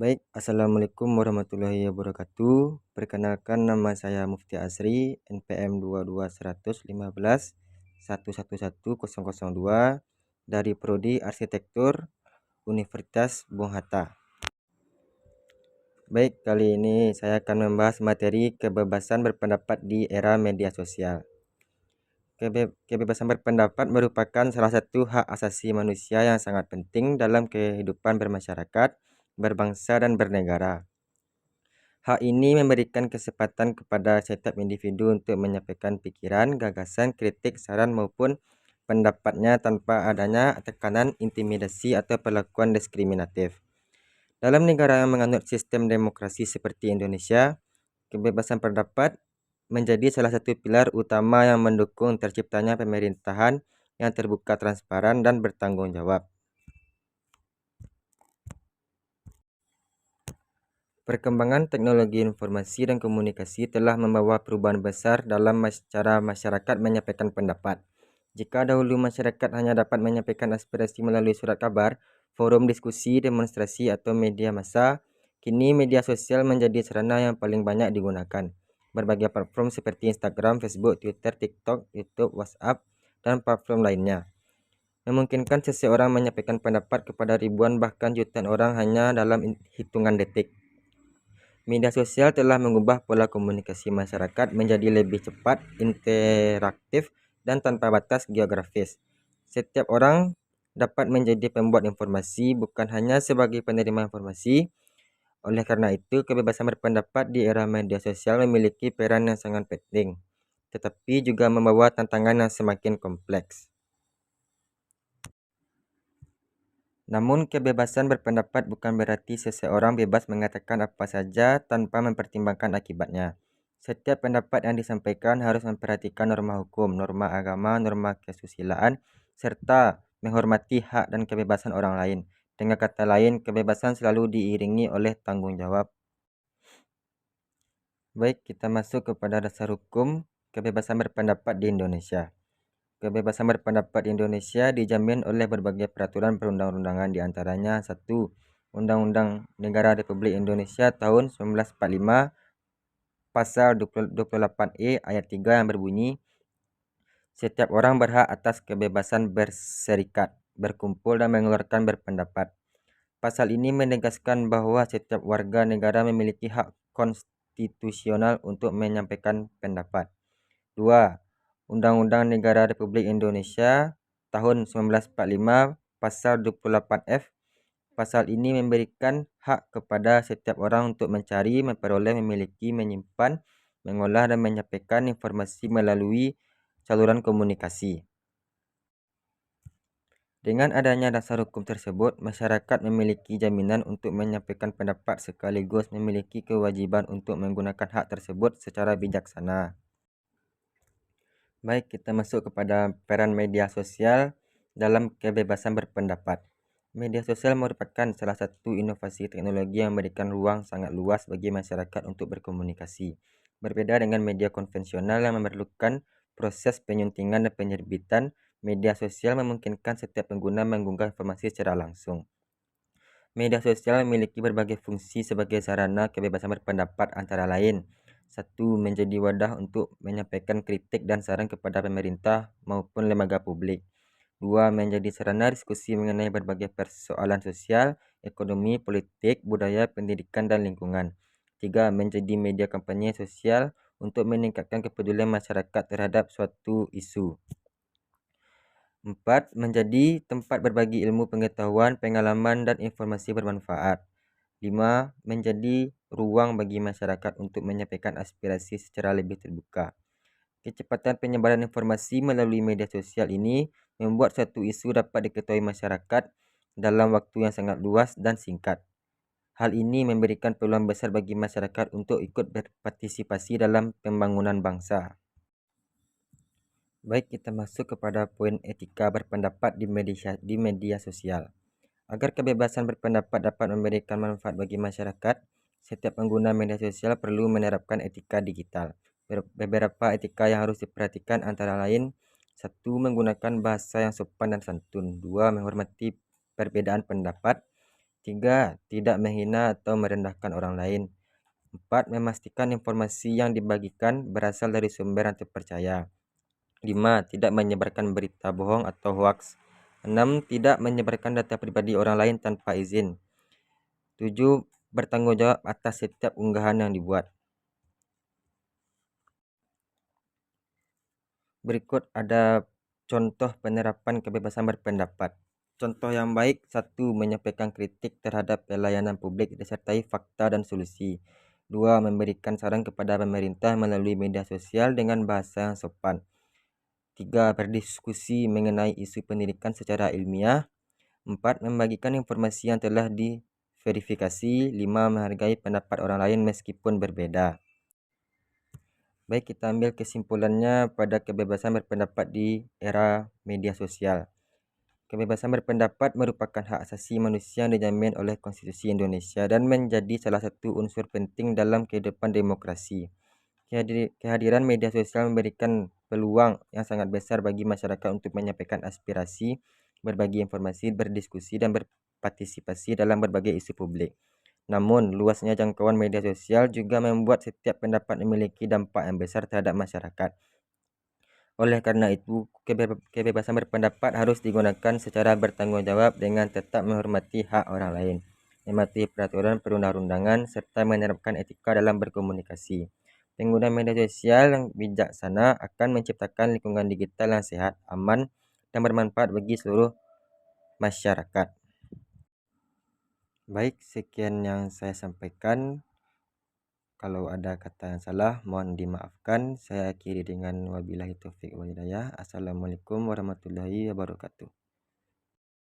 Baik, Assalamualaikum warahmatullahi wabarakatuh. Perkenalkan, nama saya Mufti Asri, NPM 22115 111002 dari Prodi Arsitektur Universitas Bung Hatta. Baik, kali ini saya akan membahas materi kebebasan berpendapat di era media sosial. Kebebasan berpendapat merupakan salah satu hak asasi manusia yang sangat penting dalam kehidupan bermasyarakat, berbangsa, dan bernegara. Hak ini memberikan kesempatan kepada setiap individu untuk menyampaikan pikiran, gagasan, kritik, saran maupun pendapatnya tanpa adanya tekanan, intimidasi, atau perlakuan diskriminatif. Dalam negara yang menganut sistem demokrasi seperti Indonesia, kebebasan pendapat menjadi salah satu pilar utama yang mendukung terciptanya pemerintahan yang terbuka, transparan, dan bertanggung jawab. Perkembangan teknologi informasi dan komunikasi telah membawa perubahan besar dalam cara masyarakat menyampaikan pendapat. Jika dahulu masyarakat hanya dapat menyampaikan aspirasi melalui surat kabar, forum diskusi, demonstrasi, atau media massa, kini media sosial menjadi sarana yang paling banyak digunakan. Berbagai platform seperti Instagram, Facebook, Twitter, TikTok, YouTube, WhatsApp, dan platform lainnya memungkinkan seseorang menyampaikan pendapat kepada ribuan bahkan jutaan orang hanya dalam hitungan detik. Media sosial telah mengubah pola komunikasi masyarakat menjadi lebih cepat, interaktif, dan tanpa batas geografis. Setiap orang dapat menjadi pembuat informasi, bukan hanya sebagai penerima informasi. Oleh karena itu, kebebasan berpendapat di era media sosial memiliki peran yang sangat penting, tetapi juga membawa tantangan yang semakin kompleks. Namun, kebebasan berpendapat bukan berarti seseorang bebas mengatakan apa saja tanpa mempertimbangkan akibatnya. Setiap pendapat yang disampaikan harus memperhatikan norma hukum, norma agama, norma kesusilaan, serta menghormati hak dan kebebasan orang lain. Dengan kata lain, kebebasan selalu diiringi oleh tanggung jawab. Baik, kita masuk kepada dasar hukum kebebasan berpendapat di Indonesia. Kebebasan berpendapat di Indonesia dijamin oleh berbagai peraturan perundang-undangan, di antaranya 1. Undang-Undang Negara Republik Indonesia tahun 1945 pasal 28E ayat 3 yang berbunyi, setiap orang berhak atas kebebasan berserikat, berkumpul, dan mengeluarkan berpendapat. Pasal ini menegaskan bahwa setiap warga negara memiliki hak konstitusional untuk menyampaikan pendapat. 2. Undang-Undang Negara Republik Indonesia tahun 1945 pasal 28F. Pasal ini memberikan hak kepada setiap orang untuk mencari, memperoleh, memiliki, menyimpan, mengolah, dan menyampaikan informasi melalui saluran komunikasi. Dengan adanya dasar hukum tersebut, masyarakat memiliki jaminan untuk menyampaikan pendapat sekaligus memiliki kewajiban untuk menggunakan hak tersebut secara bijaksana. Baik, kita masuk kepada peran media sosial dalam kebebasan berpendapat. Media sosial merupakan salah satu inovasi teknologi yang memberikan ruang sangat luas bagi masyarakat untuk berkomunikasi. Berbeda dengan media konvensional yang memerlukan proses penyuntingan dan penerbitan, media sosial memungkinkan setiap pengguna mengunggah informasi secara langsung. Media sosial memiliki berbagai fungsi sebagai sarana kebebasan berpendapat, antara lain: 1. Menjadi wadah untuk menyampaikan kritik dan saran kepada pemerintah maupun lembaga publik. 2. Menjadi sarana diskusi mengenai berbagai persoalan sosial, ekonomi, politik, budaya, pendidikan, dan lingkungan. 3. Menjadi media kampanye sosial untuk meningkatkan kepedulian masyarakat terhadap suatu isu. 4. Menjadi tempat berbagi ilmu, pengetahuan, pengalaman, dan informasi bermanfaat. 5. Menjadi ruang bagi masyarakat untuk menyampaikan aspirasi secara lebih terbuka. Kecepatan penyebaran informasi melalui media sosial ini membuat suatu isu dapat diketahui masyarakat dalam waktu yang sangat luas dan singkat. Hal ini memberikan peluang besar bagi masyarakat untuk ikut berpartisipasi dalam pembangunan bangsa. Baik, kita masuk kepada poin etika berpendapat di media sosial. Agar kebebasan berpendapat dapat memberikan manfaat bagi masyarakat, setiap pengguna media sosial perlu menerapkan etika digital. Beberapa etika yang harus diperhatikan antara lain: 1. Menggunakan bahasa yang sopan dan santun. 2. Menghormati perbedaan pendapat. 3. Tidak menghina atau merendahkan orang lain. 4. Memastikan informasi yang dibagikan berasal dari sumber yang terpercaya. 5. Tidak menyebarkan berita bohong atau hoaks. 6. Tidak menyebarkan data pribadi orang lain tanpa izin. 7. Bertanggung jawab atas setiap unggahan yang dibuat. Berikut ada contoh penerapan kebebasan berpendapat. Contoh yang baik: 1. Menyampaikan kritik terhadap pelayanan publik disertai fakta dan solusi. 2. Memberikan saran kepada pemerintah melalui media sosial dengan bahasa yang sopan. 3. Berdiskusi mengenai isu pendidikan secara ilmiah. 4. Membagikan informasi yang telah diverifikasi. 5. Menghargai pendapat orang lain meskipun berbeda. Baik, kita ambil kesimpulannya pada kebebasan berpendapat di era media sosial. Kebebasan berpendapat merupakan hak asasi manusia yang dijamin oleh Konstitusi Indonesia dan menjadi salah satu unsur penting dalam kehidupan demokrasi. Kehadiran media sosial memberikan peluang yang sangat besar bagi masyarakat untuk menyampaikan aspirasi, berbagi informasi, berdiskusi, dan berpartisipasi dalam berbagai isu publik. Namun, luasnya jangkauan media sosial juga membuat setiap pendapat memiliki dampak yang besar terhadap masyarakat. Oleh karena itu, kebebasan berpendapat harus digunakan secara bertanggung jawab dengan tetap menghormati hak orang lain, mematuhi peraturan perundang-undangan, serta menerapkan etika dalam berkomunikasi. Pengguna media sosial yang bijaksana akan menciptakan lingkungan digital yang sehat, aman, dan bermanfaat bagi seluruh masyarakat. Baik, sekian yang saya sampaikan. Kalau ada kata yang salah, mohon dimaafkan. Saya akhiri dengan wabillahi taufik wal hidayah. Assalamualaikum warahmatullahi wabarakatuh.